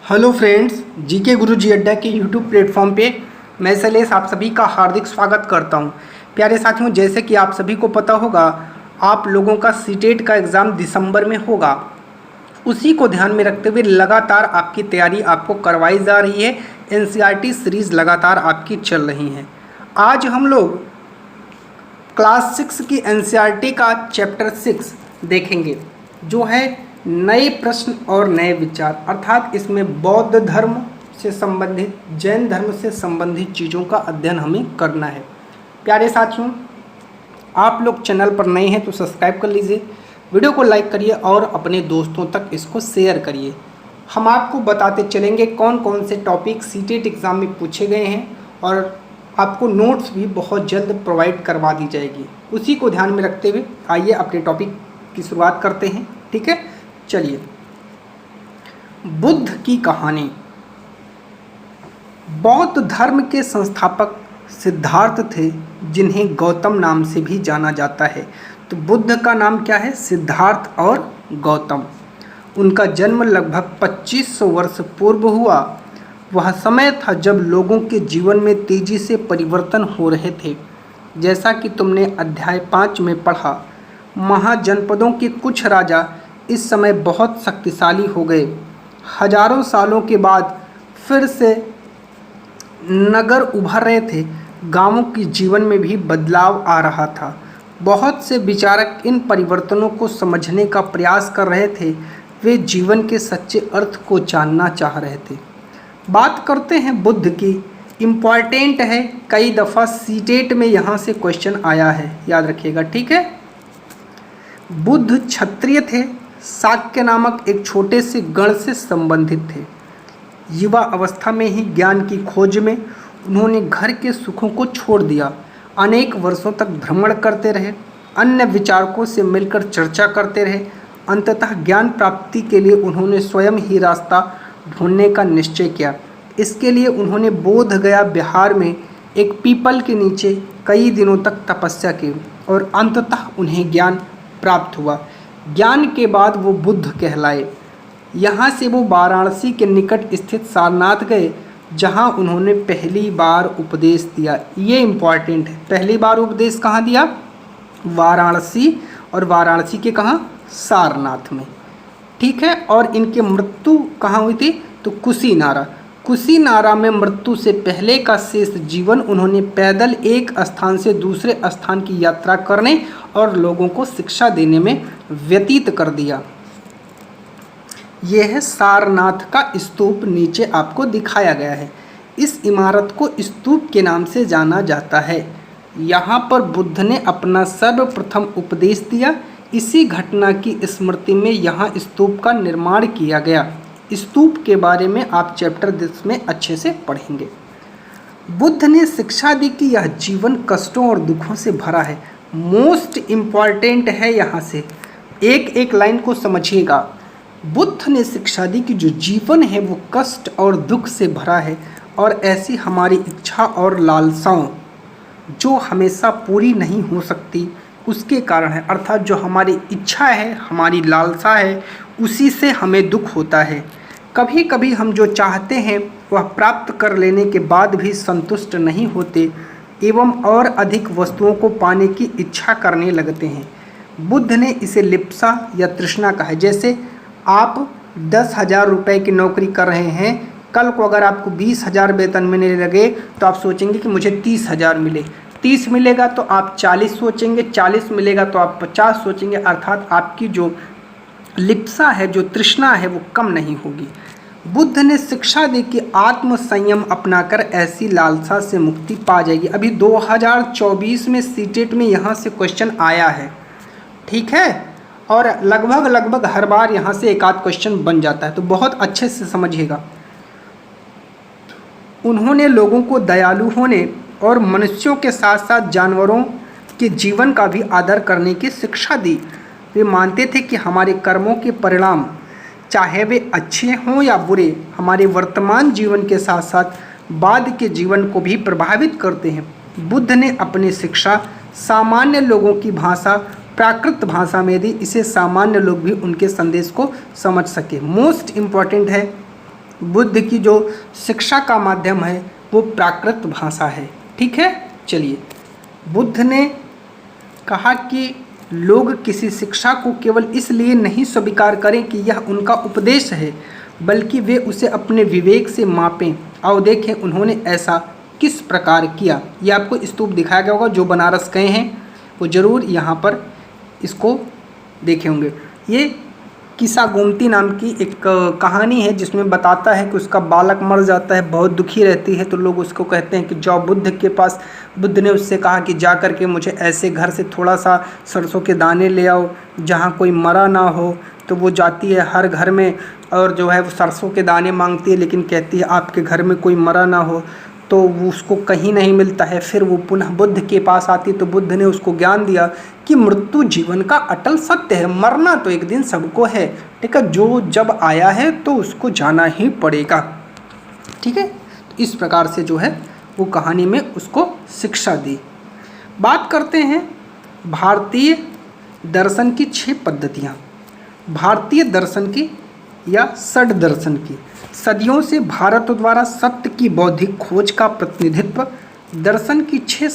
Hello friends, GK गुरुजी अड्डा के YouTube platform पे मैं शैलेश आप सभी का हार्दिक स्वागत करता हूं। प्यारे साथियों, जैसे कि आप सभी को पता होगा, आप लोगों का सीटेट का एग्ज़ाम दिसंबर में होगा। उसी को ध्यान में रखते हुए लगातार आपकी तैयारी आपको करवाई जा रही है। एनसीईआरटी सीरीज़ लगातार आपकी चल रही है। आज हम लोग क्लास 6 की एनसीईआरटी का चैप्टर 6 देखेंगे, जो है नए प्रश्न और नए विचार। अर्थात इसमें बौद्ध धर्म से संबंधित, जैन धर्म से संबंधित चीज़ों का अध्ययन हमें करना है। प्यारे साथियों, आप लोग चैनल पर नए हैं तो सब्सक्राइब कर लीजिए, वीडियो को लाइक करिए और अपने दोस्तों तक इसको शेयर करिए। हम आपको बताते चलेंगे कौन कौन से टॉपिक सीटेट एग्ज़ाम में पूछे गए हैं और आपको नोट्स भी बहुत जल्द प्रोवाइड करवा दी जाएगी। उसी को ध्यान में रखते हुए आइए अपने टॉपिक की शुरुआत करते हैं। ठीक है, चलिए। बुद्ध की कहानी। बौद्ध धर्म के संस्थापक सिद्धार्थ थे, जिन्हें गौतम नाम से भी जाना जाता है। तो बुद्ध का नाम क्या है? सिद्धार्थ और गौतम। उनका जन्म लगभग 2500 वर्ष पूर्व हुआ। वह समय था जब लोगों के जीवन में तेजी से परिवर्तन हो रहे थे। जैसा कि तुमने अध्याय 5 में पढ़ा, महाजनपदों के कुछ राजा इस समय बहुत शक्तिशाली हो गए। हजारों सालों के बाद फिर से नगर उभर रहे थे। गांवों के जीवन में भी बदलाव आ रहा था। बहुत से विचारक इन परिवर्तनों को समझने का प्रयास कर रहे थे। वे जीवन के सच्चे अर्थ को जानना चाह रहे थे। बात करते हैं बुद्ध की। इम्पॉर्टेंट है, कई दफ़ा सीटेट में यहाँ से क्वेश्चन आया है, याद रखिएगा। ठीक है। बुद्ध क्षत्रिय थे, शाक्य नामक एक छोटे से गण से संबंधित थे। युवा अवस्था में ही ज्ञान की खोज में उन्होंने घर के सुखों को छोड़ दिया। अनेक वर्षों तक भ्रमण करते रहे, अन्य विचारकों से मिलकर चर्चा करते रहे। अंततः ज्ञान प्राप्ति के लिए उन्होंने स्वयं ही रास्ता ढूंढने का निश्चय किया। इसके लिए उन्होंने बोध गया बिहार में एक पीपल के नीचे कई दिनों तक तपस्या की और अंततः उन्हें ज्ञान प्राप्त हुआ। ज्ञान के बाद वो बुद्ध कहलाए। यहाँ से वो वाराणसी के निकट स्थित सारनाथ गए, जहाँ उन्होंने पहली बार उपदेश दिया। ये इम्पॉर्टेंट है, पहली बार उपदेश कहाँ दिया? वाराणसी, और वाराणसी के कहाँ? सारनाथ में। ठीक है। और इनकी मृत्यु कहाँ हुई थी? तो कुशीनारा। कुशीनारा में मृत्यु से पहले का शेष जीवन उन्होंने पैदल एक स्थान से दूसरे स्थान की यात्रा करने और लोगों को शिक्षा देने में व्यतीत कर दिया। यह है सारनाथ का स्तूप, नीचे आपको दिखाया गया है। इस इमारत को स्तूप के नाम से जाना जाता है। यहाँ पर बुद्ध ने अपना सर्वप्रथम उपदेश दिया। इसी घटना की स्मृति में यहाँ स्तूप का निर्माण किया गया। स्तूप के बारे में आप चैप्टर 10 में अच्छे से पढ़ेंगे। बुद्ध ने शिक्षा दी कि यह जीवन कष्टों और दुखों से भरा है। मोस्ट इम्पॉर्टेंट है, यहाँ से एक एक लाइन को समझिएगा। बुद्ध ने शिक्षा दी कि जो जीवन है वो कष्ट और दुख से भरा है, और ऐसी हमारी इच्छा और लालसाओं जो हमेशा पूरी नहीं हो सकती उसके कारण है। अर्थात जो हमारी इच्छा है, हमारी लालसा है, उसी से हमें दुख होता है। कभी कभी हम जो चाहते हैं वह प्राप्त कर लेने के बाद भी संतुष्ट नहीं होते एवं और अधिक वस्तुओं को पाने की इच्छा करने लगते हैं। बुद्ध ने इसे लिप्सा या तृष्णा कहा है। जैसे आप 10,000 रुपये की नौकरी कर रहे हैं, कल को अगर आपको 20,000 वेतन मिलने लगे तो आप सोचेंगे कि मुझे 30,000 मिले। 30 मिलेगा तो आप 40 सोचेंगे, 40 मिलेगा तो आप 50 सोचेंगे। अर्थात आपकी जो लिप्सा है, जो तृष्णा है, वो कम नहीं होगी। बुद्ध ने शिक्षा दी कि आत्म संयम अपनाकर ऐसी लालसा से मुक्ति पा जाएगी। अभी 2024 में सीटेट में यहाँ से क्वेश्चन आया है। ठीक है। और लगभग हर बार यहाँ से एक आध क्वेश्चन बन जाता है, तो बहुत अच्छे से समझिएगा। उन्होंने लोगों को दयालु होने और मनुष्यों के साथ साथ जानवरों के जीवन का भी आदर करने की शिक्षा दी। वे मानते थे कि हमारे कर्मों के परिणाम, चाहे वे अच्छे हों या बुरे, हमारे वर्तमान जीवन के साथ साथ बाद के जीवन को भी प्रभावित करते हैं। बुद्ध ने अपनी शिक्षा सामान्य लोगों की भाषा, प्राकृत भाषा में दी, इसे सामान्य लोग भी उनके संदेश को समझ सके। मोस्ट इम्पॉर्टेंट है, बुद्ध की जो शिक्षा का माध्यम है वो प्राकृत भाषा है। ठीक है, चलिए, बुद्ध ने कहा कि लोग किसी शिक्षा को केवल इसलिए नहीं स्वीकार करें कि यह उनका उपदेश है, बल्कि वे उसे अपने विवेक से मापें। और देखें उन्होंने ऐसा किस प्रकार किया। ये आपको स्तूप दिखाया गया होगा, जो बनारस गए हैं वो ज़रूर यहाँ पर इसको देखे होंगे। ये किस्सा गोमती नाम की एक कहानी है जिसमें बताता है कि उसका बालक मर जाता है, बहुत दुखी रहती है, तो लोग उसको कहते हैं कि जाओ बुद्ध के पास। बुद्ध ने उससे कहा कि जा कर के मुझे ऐसे घर से थोड़ा सा सरसों के दाने ले आओ जहाँ कोई मरा ना हो। तो वो जाती है हर घर में और जो है वो सरसों के दाने मांगती है, लेकिन कहती है आपके घर में कोई मरा ना हो। तो वो उसको कहीं नहीं मिलता है। फिर वो पुनः बुद्ध के पास आती, तो बुद्ध ने उसको ज्ञान दिया कि मृत्यु जीवन का अटल सत्य है, मरना तो एक दिन सबको है। ठीक है, जो जब आया है तो उसको जाना ही पड़ेगा। ठीक है, तो इस प्रकार से जो है वो कहानी में उसको शिक्षा दी। बात करते हैं भारतीय दर्शन की 6 पद्धतियाँ। भारतीय दर्शन की या षड दर्शन की सदियों से भारत द्वारा सत्य की बौद्धिक खोज का प्रतिनिधित्व दर्शन की 6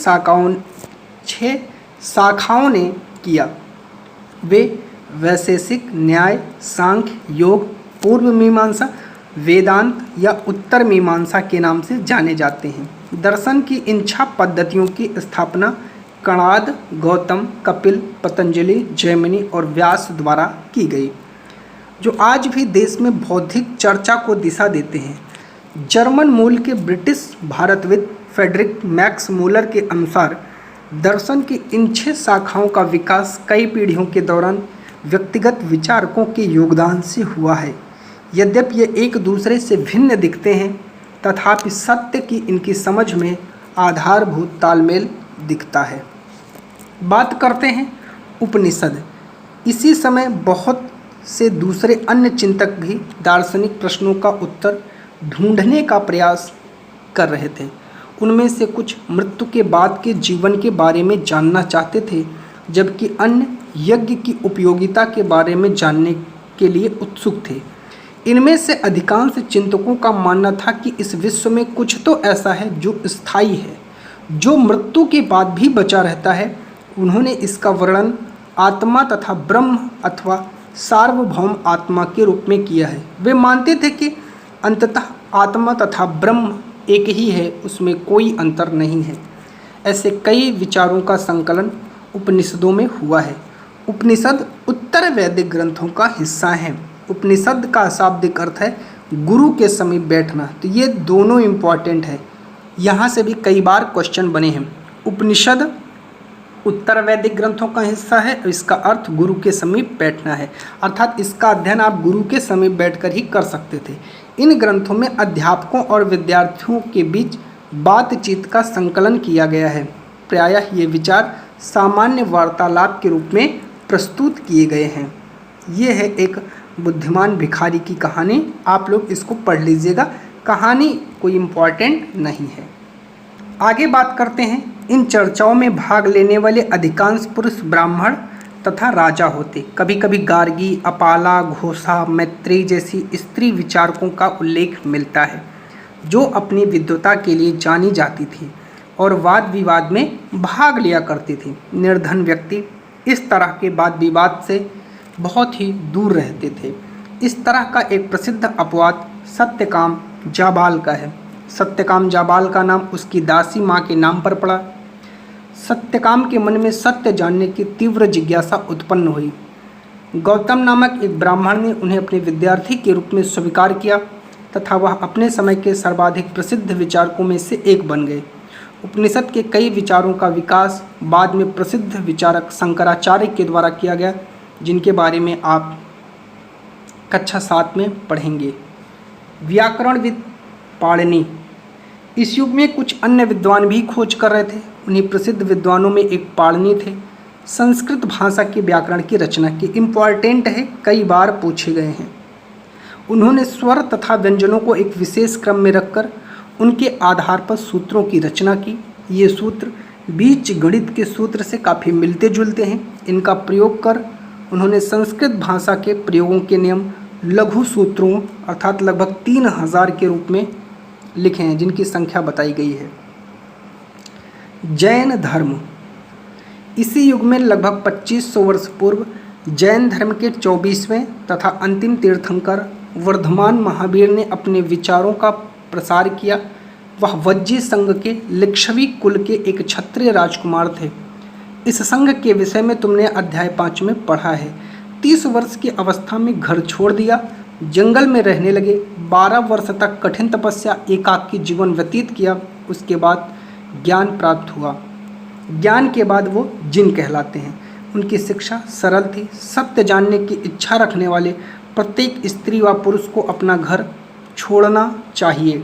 शाखाओं ने किया। वे वैशेषिक, न्याय, सांख्य, योग, पूर्व मीमांसा, वेदांत या उत्तर मीमांसा के नाम से जाने जाते हैं। दर्शन की इन 6 पद्धतियों की स्थापना कणाद, गौतम, कपिल, पतंजलि, जैमिनी और व्यास द्वारा की गई, जो आज भी देश में बौद्धिक चर्चा को दिशा देते हैं। जर्मन मूल के ब्रिटिश भारतविद फ्रेडरिक मैक्स मूलर के अनुसार दर्शन की इन 6 शाखाओं का विकास कई पीढ़ियों के दौरान व्यक्तिगत विचारकों के योगदान से हुआ है। यद्यपि ये एक दूसरे से भिन्न दिखते हैं, तथापि सत्य की इनकी समझ में आधारभूत तालमेल दिखता है। बात करते हैं उपनिषद। इसी समय बहुत से दूसरे अन्य चिंतक भी दार्शनिक प्रश्नों का उत्तर ढूंढने का प्रयास कर रहे थे। उनमें से कुछ मृत्यु के बाद के जीवन के बारे में जानना चाहते थे, जबकि अन्य यज्ञ की उपयोगिता के बारे में जानने के लिए उत्सुक थे। इनमें से अधिकांश चिंतकों का मानना था कि इस विश्व में कुछ तो ऐसा है जो स्थायी है, जो मृत्यु के बाद भी बचा रहता है। उन्होंने इसका वर्णन आत्मा तथा ब्रह्म अथवा सार्वभौम आत्मा के रूप में किया है। वे मानते थे कि अंततः आत्मा तथा ब्रह्म एक ही है, उसमें कोई अंतर नहीं है। ऐसे कई विचारों का संकलन उपनिषदों में हुआ है। उपनिषद उत्तर वैदिक ग्रंथों का हिस्सा हैं। उपनिषद का शाब्दिक अर्थ है गुरु के समीप बैठना। तो ये दोनों इम्पॉर्टेंट है, यहाँ से भी कई बार क्वेश्चन बने हैं। उपनिषद उत्तर वैदिक ग्रंथों का हिस्सा है और इसका अर्थ गुरु के समीप बैठना है, अर्थात इसका अध्ययन आप गुरु के समीप बैठकर ही कर सकते थे। इन ग्रंथों में अध्यापकों और विद्यार्थियों के बीच बातचीत का संकलन किया गया है। प्रायः ये विचार सामान्य वार्तालाप के रूप में प्रस्तुत किए गए हैं। ये है एक बुद्धिमान भिखारी की कहानी, आप लोग इसको पढ़ लीजिएगा, कहानी कोई इम्पॉर्टेंट नहीं है। आगे बात करते हैं। इन चर्चाओं में भाग लेने वाले अधिकांश पुरुष ब्राह्मण तथा राजा होते। कभी कभी गार्गी, अपाला, घोषा, मैत्री जैसी स्त्री विचारकों का उल्लेख मिलता है, जो अपनी विद्वता के लिए जानी जाती थी और वाद विवाद में भाग लिया करती थी। निर्धन व्यक्ति इस तरह के वाद विवाद से बहुत ही दूर रहते थे। इस तरह का एक प्रसिद्ध अपवाद सत्यकाम जाबाल का है। सत्यकाम जाबाल का नाम उसकी दासी माँ के नाम पर पड़ा। सत्यकाम के मन में सत्य जानने की तीव्र जिज्ञासा उत्पन्न हुई। गौतम नामक एक ब्राह्मण ने उन्हें अपने विद्यार्थी के रूप में स्वीकार किया तथा वह अपने समय के सर्वाधिक प्रसिद्ध विचारकों में से एक बन गए। उपनिषद के कई विचारों का विकास बाद में प्रसिद्ध विचारक शंकराचार्य के द्वारा किया गया, जिनके बारे में आप कक्षा 7 में पढ़ेंगे। व्याकरणविद पाणिनि। इस युग में कुछ अन्य विद्वान भी खोज कर रहे थे। उन्हीं प्रसिद्ध विद्वानों में एक पाणिनि थे। संस्कृत भाषा के व्याकरण की रचना की, इम्पॉर्टेंट है, कई बार पूछे गए हैं। उन्होंने स्वर तथा व्यंजनों को एक विशेष क्रम में रखकर उनके आधार पर सूत्रों की रचना की। ये सूत्र बीज गणित के सूत्र से काफ़ी मिलते जुलते हैं। इनका प्रयोग कर उन्होंने संस्कृत भाषा के प्रयोगों के नियम लघु सूत्रों अर्थात लगभग 3000 के रूप में लिखे हैं, जिनकी संख्या बताई गई है। जैन धर्म, इसी युग में लगभग 2500 वर्ष पूर्व जैन धर्म के 24वें तथा अंतिम तीर्थंकर वर्धमान महावीर ने अपने विचारों का प्रसार किया। वह वज्जी संघ के लिच्छवी कुल के एक क्षत्रिय राजकुमार थे। इस संघ के विषय में तुमने अध्याय 5 में पढ़ा है। 30 वर्ष की अवस्था में घर छोड़ दिया, जंगल में रहने लगे। 12 वर्ष तक कठिन तपस्या एकाकी जीवन व्यतीत किया। उसके बाद ज्ञान प्राप्त हुआ। ज्ञान के बाद वो जिन कहलाते हैं। उनकी शिक्षा सरल थी। सत्य जानने की इच्छा रखने वाले प्रत्येक स्त्री व पुरुष को अपना घर छोड़ना चाहिए।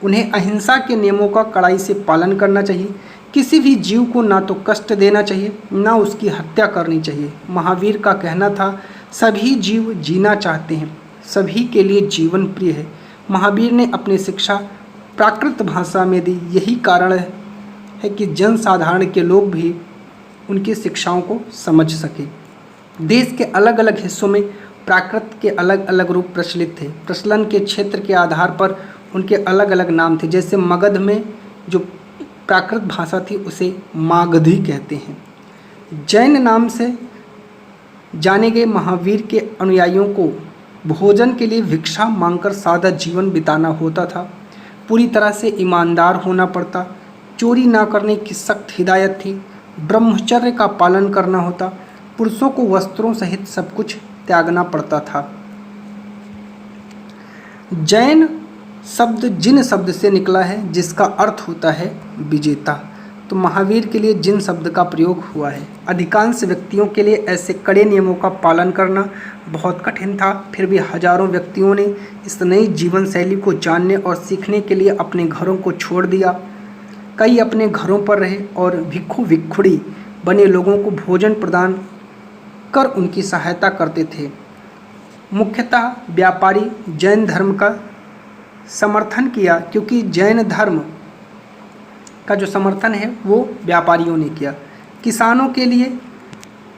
उन्हें अहिंसा के नियमों का कड़ाई से पालन करना चाहिए। किसी भी जीव को ना तो कष्ट देना चाहिए, ना उसकी हत्या करनी चाहिए। महावीर का कहना था, सभी जीव जीना चाहते हैं, सभी के लिए जीवन प्रिय है। महावीर ने अपनी शिक्षा प्राकृत भाषा में दी। यही कारण है कि जनसाधारण के लोग भी उनकी शिक्षाओं को समझ सके। देश के अलग अलग हिस्सों में प्राकृत के अलग अलग रूप प्रचलित थे। प्रचलन के क्षेत्र के आधार पर उनके अलग अलग नाम थे। जैसे मगध में जो प्राकृत भाषा थी उसे मागधी कहते हैं। जैन नाम से जाने गए महावीर के अनुयायियों को भोजन के लिए भिक्षा मांगकर सादा जीवन बिताना होता था। पूरी तरह से ईमानदार होना पड़ता। चोरी ना करने की सख्त हिदायत थी। ब्रह्मचर्य का पालन करना होता। पुरुषों को वस्त्रों सहित सब कुछ त्यागना पड़ता था। जैन शब्द जिन शब्द से निकला है, जिसका अर्थ होता है विजेता। तो महावीर के लिए जिन शब्द का प्रयोग हुआ है। अधिकांश व्यक्तियों के लिए ऐसे कड़े नियमों का पालन करना बहुत कठिन था। फिर भी हजारों व्यक्तियों ने इस नई जीवन शैली को जानने और सीखने के लिए अपने घरों को छोड़ दिया। कई अपने घरों पर रहे और भिक्षु भिक्षुणी बने लोगों को भोजन प्रदान कर उनकी सहायता करते थे। मुख्यतः व्यापारी जैन धर्म का समर्थन किया, क्योंकि जैन धर्म का जो समर्थन है वो व्यापारियों ने किया। किसानों के लिए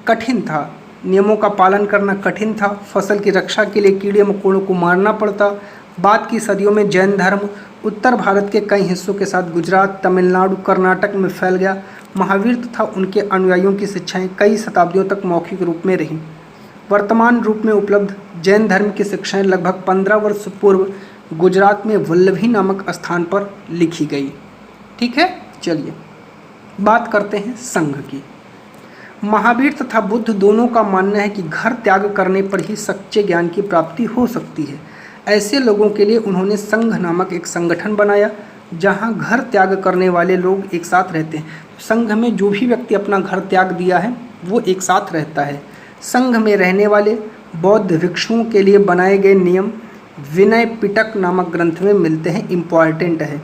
कठिन था, नियमों का पालन करना कठिन था। फसल की रक्षा के लिए कीड़े मकोड़ों को मारना पड़ता। बाद की सदियों में जैन धर्म उत्तर भारत के कई हिस्सों के साथ गुजरात, तमिलनाडु, कर्नाटक में फैल गया। महावीर तथा उनके अनुयायियों की शिक्षाएं कई शताब्दियों तक मौखिक रूप में रहीं। वर्तमान रूप में उपलब्ध जैन धर्म की शिक्षाएं लगभग 15 वर्ष पूर्व गुजरात में वल्लभी नामक स्थान पर लिखी गई। ठीक है, चलिए बात करते हैं संघ की। महावीर तथा बुद्ध दोनों का मानना है कि घर त्याग करने पर ही सच्चे ज्ञान की प्राप्ति हो सकती है। ऐसे लोगों के लिए उन्होंने संघ नामक एक संगठन बनाया, जहां घर त्याग करने वाले लोग एक साथ रहते हैं। संघ में जो भी व्यक्ति अपना घर त्याग दिया है वो एक साथ रहता है। संघ में रहने वाले बौद्ध भिक्षुओं के लिए बनाए गए नियम विनय पिटक नामक ग्रंथ में मिलते हैं। इम्पॉर्टेंट है।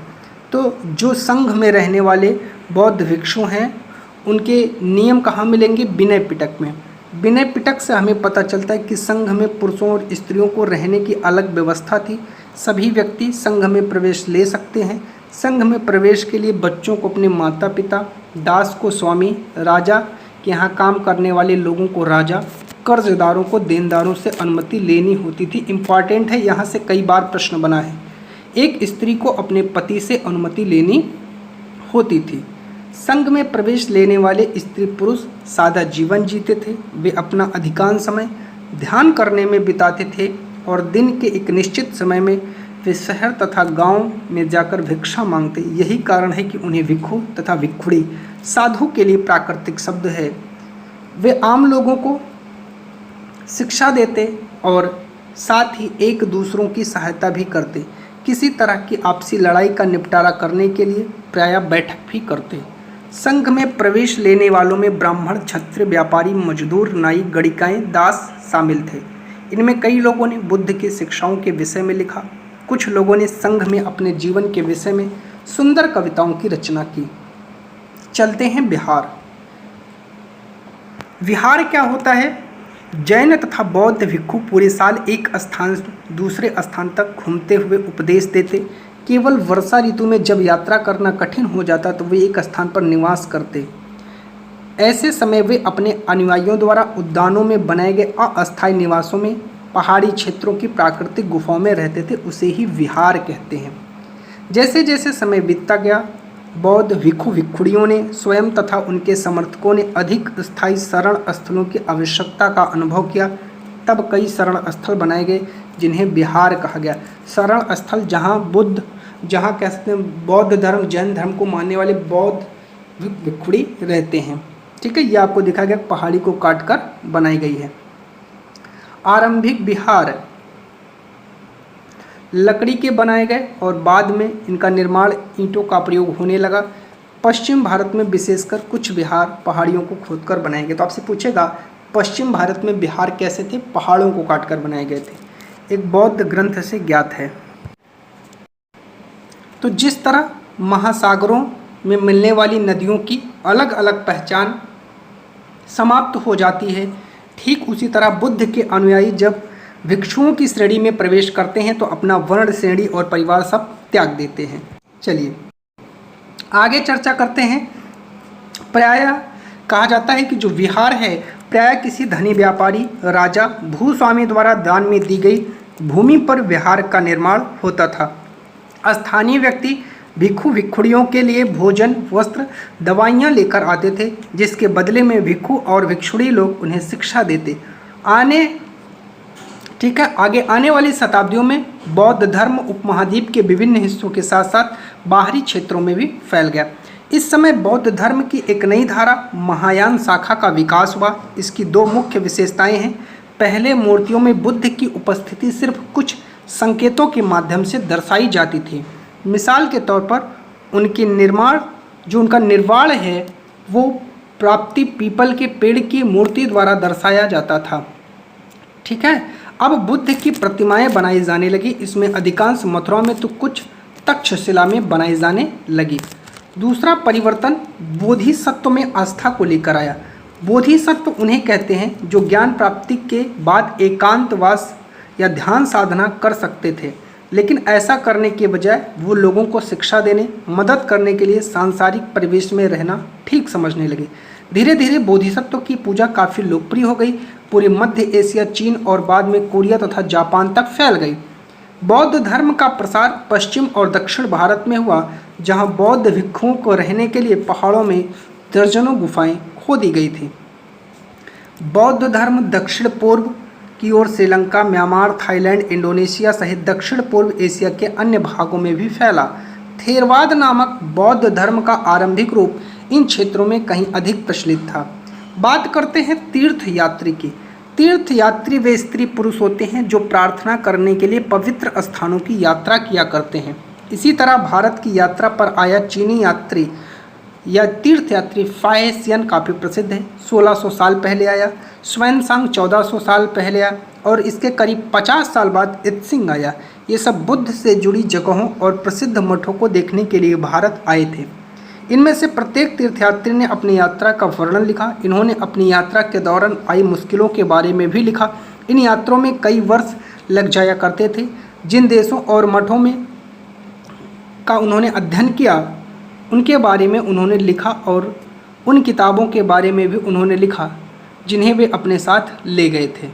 तो जो संघ में रहने वाले बौद्ध भिक्षु हैं उनके नियम कहाँ मिलेंगे? विनय पिटक में। विनय पिटक से हमें पता चलता है कि संघ में पुरुषों और स्त्रियों को रहने की अलग व्यवस्था थी। सभी व्यक्ति संघ में प्रवेश ले सकते हैं। संघ में प्रवेश के लिए बच्चों को अपने माता पिता, दास को स्वामी, राजा के यहाँ काम करने वाले लोगों को राजा, कर्जदारों को देनदारों से अनुमति लेनी होती थी। इम्पॉर्टेंट है, यहाँ से कई बार प्रश्न बना है। एक स्त्री को अपने पति से अनुमति लेनी होती थी। संघ में प्रवेश लेने वाले स्त्री पुरुष सादा जीवन जीते थे। वे अपना अधिकांश समय ध्यान करने में बिताते थे और दिन के एक निश्चित समय में वे शहर तथा गांव में जाकर भिक्षा मांगते। यही कारण है कि उन्हें भिक्षु तथा भिक्षुणी साधु के लिए प्राकृतिक शब्द है। वे आम लोगों को शिक्षा देते और साथ ही एक दूसरों की सहायता भी करते। किसी तरह की आपसी लड़ाई का निपटारा करने के लिए प्रायः बैठक भी करते। संघ में प्रवेश लेने वालों में ब्राह्मण, क्षत्रिय, व्यापारी, मजदूर, नाई, गणिकाएँ, दास शामिल थे। इनमें कई लोगों ने बुद्ध की शिक्षाओं के विषय में लिखा। कुछ लोगों ने संघ में अपने जीवन के विषय में सुंदर कविताओं की रचना की। चलते हैं बिहार। विहार क्या होता है? जैन तथा बौद्ध भिक्षु पूरे साल एक स्थान से दूसरे स्थान तक घूमते हुए उपदेश देते। केवल वर्षा ऋतु में जब यात्रा करना कठिन हो जाता तो वे एक स्थान पर निवास करते। ऐसे समय वे अपने अनुयायियों द्वारा उद्यानों में बनाए गए अस्थायी निवासों में पहाड़ी क्षेत्रों की प्राकृतिक गुफाओं में रहते थे उसे ही विहार कहते हैं। जैसे जैसे समय बीतता गया, बौद्ध भिक्षु भिक्षुणियों ने स्वयं तथा उनके समर्थकों ने अधिक स्थायी शरण स्थलों की आवश्यकता का अनुभव किया। तब कई शरण स्थल बनाए गए जिन्हें विहार कहा गया। शरण स्थल जहाँ कह सकते हैं बौद्ध धर्म जैन धर्म को मानने वाले बौद्ध भिक्षुणी रहते हैं। ठीक है, ये आपको दिखा गया पहाड़ी को काट कर बनाई गई है। आरंभिक विहार लकड़ी के बनाए गए और बाद में इनका निर्माण ईंटों का प्रयोग होने लगा। पश्चिम भारत में विशेषकर कुछ विहार पहाड़ियों को खोदकर बनाए गए। तो आपसे पूछेगा पश्चिम भारत में विहार कैसे थे? पहाड़ों को काटकर बनाए गए थे। एक बौद्ध ग्रंथ से ज्ञात है। तो जिस तरह महासागरों में मिलने वाली नदियों की अलग अलग पहचान समाप्त हो जाती है, ठीक उसी तरह बुद्ध के अनुयायी जब भिक्षुओं की श्रेणी में प्रवेश करते हैं तो अपना वर्ण श्रेणी और परिवार सब त्याग देते हैं। चलिए आगे चर्चा करते हैं। प्रायः कहा जाता है कि जो विहार है प्रायः किसी धनी व्यापारी, राजा, भूस्वामी द्वारा दान में दी गई भूमि पर विहार का निर्माण होता था। स्थानीय व्यक्ति भिक्षु भिक्षुणियों के लिए भोजन, वस्त्र, दवाइयाँ लेकर आते थे, जिसके बदले में भिक्षु और भिक्षुणी लोग उन्हें शिक्षा देते। आगे आने वाली शताब्दियों में बौद्ध धर्म उपमहाद्वीप के विभिन्न हिस्सों के साथ साथ बाहरी क्षेत्रों में भी फैल गया। इस समय बौद्ध धर्म की एक नई धारा महायान शाखा का विकास हुआ। इसकी दो मुख्य विशेषताएं हैं। पहले मूर्तियों में बुद्ध की उपस्थिति सिर्फ कुछ संकेतों के माध्यम से दर्शाई जाती थी। मिसाल के तौर पर उनका निर्वाण है वो प्राप्ति पीपल के पेड़ की मूर्ति द्वारा दर्शाया जाता था। ठीक है, अब बुद्ध की प्रतिमाएं बनाई जाने लगी। इसमें अधिकांश मथुरा में तो कुछ तक्षशिला में बनाई जाने लगी। दूसरा परिवर्तन बोधिसत्व में आस्था को लेकर आया। बोधिसत्व उन्हें कहते हैं जो ज्ञान प्राप्ति के बाद एकांतवास या ध्यान साधना कर सकते थे, लेकिन ऐसा करने के बजाय वो लोगों को शिक्षा देने, मदद करने के लिए सांसारिक परिवेश में रहना ठीक समझने लगे। धीरे धीरे बोधिसत्व की पूजा काफ़ी लोकप्रिय हो गई। पूरे मध्य एशिया, चीन और बाद में कोरिया तथा जापान तक फैल गई। बौद्ध धर्म का प्रसार पश्चिम और दक्षिण भारत में हुआ, जहां बौद्ध भिक्षुओं को रहने के लिए पहाड़ों में दर्जनों गुफाएं खोदी गई थी। बौद्ध धर्म दक्षिण पूर्व की ओर श्रीलंका, म्यांमार, थाईलैंड, इंडोनेशिया सहित दक्षिण पूर्व एशिया के अन्य भागों में भी फैला। थेरवाद नामक बौद्ध धर्म का आरंभिक रूप इन क्षेत्रों में कहीं अधिक प्रचलित था। बात करते हैं तीर्थ यात्री की। तीर्थ यात्री वे स्त्री पुरुष होते हैं जो प्रार्थना करने के लिए पवित्र स्थानों की यात्रा किया करते हैं। इसी तरह भारत की यात्रा पर आया चीनी यात्री या तीर्थयात्री फाएसियन काफ़ी प्रसिद्ध है। 1600 साल पहले आया। स्वानसांग 1400 साल पहले आया और इसके करीब 50 साल बाद इत्सिंग आया। ये सब बुद्ध से जुड़ी जगहों और प्रसिद्ध मठों को देखने के लिए भारत आए थे। इनमें से प्रत्येक तीर्थयात्री ने अपनी यात्रा का वर्णन लिखा। इन्होंने अपनी यात्रा के दौरान आई मुश्किलों के बारे में भी लिखा। इन यात्राओं में कई वर्ष लग जाया करते थे। जिन देशों और मठों में का उन्होंने अध्ययन किया उनके बारे में उन्होंने लिखा और उन किताबों के बारे में भी उन्होंने लिखा जिन्हें वे अपने साथ ले गए थे।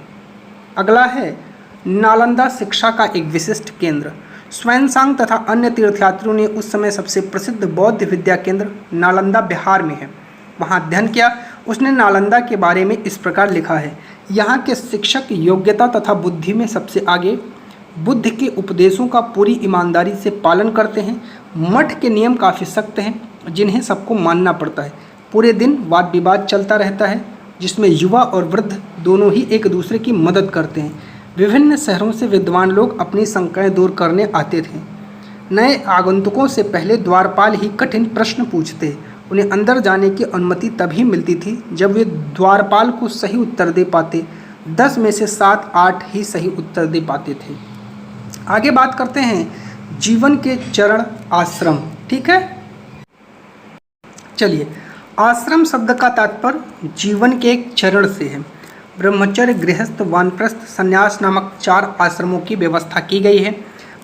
अगला है नालंदा शिक्षा का एक विशिष्ट केंद्र। स्वानसांग तथा अन्य तीर्थयात्रियों ने उस समय सबसे प्रसिद्ध बौद्ध विद्या केंद्र नालंदा बिहार में है वहाँ अध्ययन किया। उसने नालंदा के बारे में इस प्रकार लिखा है, यहाँ के शिक्षक योग्यता तथा बुद्धि में सबसे आगे, बुद्ध के उपदेशों का पूरी ईमानदारी से पालन करते हैं। मठ के नियम काफ़ी सख्त हैं जिन्हें सबको मानना पड़ता है। पूरे दिन वाद विवाद चलता रहता है जिसमें युवा और वृद्ध दोनों ही एक दूसरे की मदद करते हैं। विभिन्न शहरों से विद्वान लोग अपनी शंकाएं दूर करने आते थे। नए आगंतुकों से पहले द्वारपाल ही कठिन प्रश्न पूछते। उन्हें अंदर जाने की अनुमति तभी मिलती थी जब वे द्वारपाल को सही उत्तर दे पाते। 10 में से 7-8 ही सही उत्तर दे पाते थे। आगे बात करते हैं जीवन के चरण आश्रम। ठीक है, चलिए आश्रम शब्द का तात्पर्य जीवन के एक चरण से है। ब्रह्मचर्य, गृहस्थ, वानप्रस्थ, संन्यास नामक 4 आश्रमों की व्यवस्था की गई है।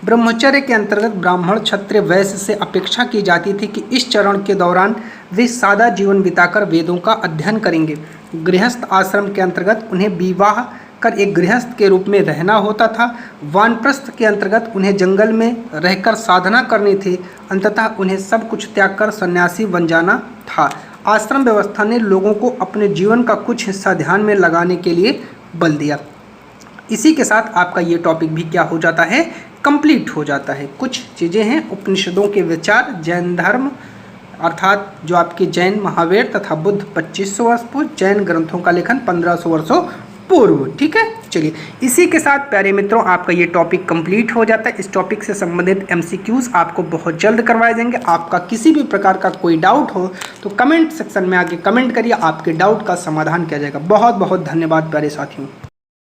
ब्रह्मचर्य के अंतर्गत ब्राह्मण, क्षत्रिय, वैश्य से अपेक्षा की जाती थी कि इस चरण के दौरान वे सादा जीवन बिताकर वेदों का अध्ययन करेंगे। गृहस्थ आश्रम के अंतर्गत उन्हें विवाह कर एक गृहस्थ के रूप में रहना होता था। वानप्रस्थ के अंतर्गत उन्हें जंगल में रहकर साधना करनी थी। अंततः उन्हें सब कुछ त्याग कर सन्यासी बन जाना था। आश्रम व्यवस्था ने लोगों को अपने जीवन का कुछ हिस्सा ध्यान में लगाने के लिए बल दिया। इसी के साथ आपका ये टॉपिक भी क्या हो जाता है, कंप्लीट हो जाता है। कुछ चीज़ें हैं उपनिषदों के विचार, जैन धर्म अर्थात जो आपके जैन महावीर तथा बुद्ध 2500 वर्ष पूर्व, जैन ग्रंथों का लेखन 1500 वर्षों पूर्व। ठीक है, चलिए इसी के साथ प्यारे मित्रों आपका ये टॉपिक कंप्लीट हो जाता है। इस टॉपिक से संबंधित MCQs आपको बहुत जल्द करवाए जाएंगे। आपका किसी भी प्रकार का कोई डाउट हो तो कमेंट सेक्शन में आके कमेंट करिए, आपके डाउट का समाधान किया जाएगा। बहुत बहुत धन्यवाद प्यारे साथियों।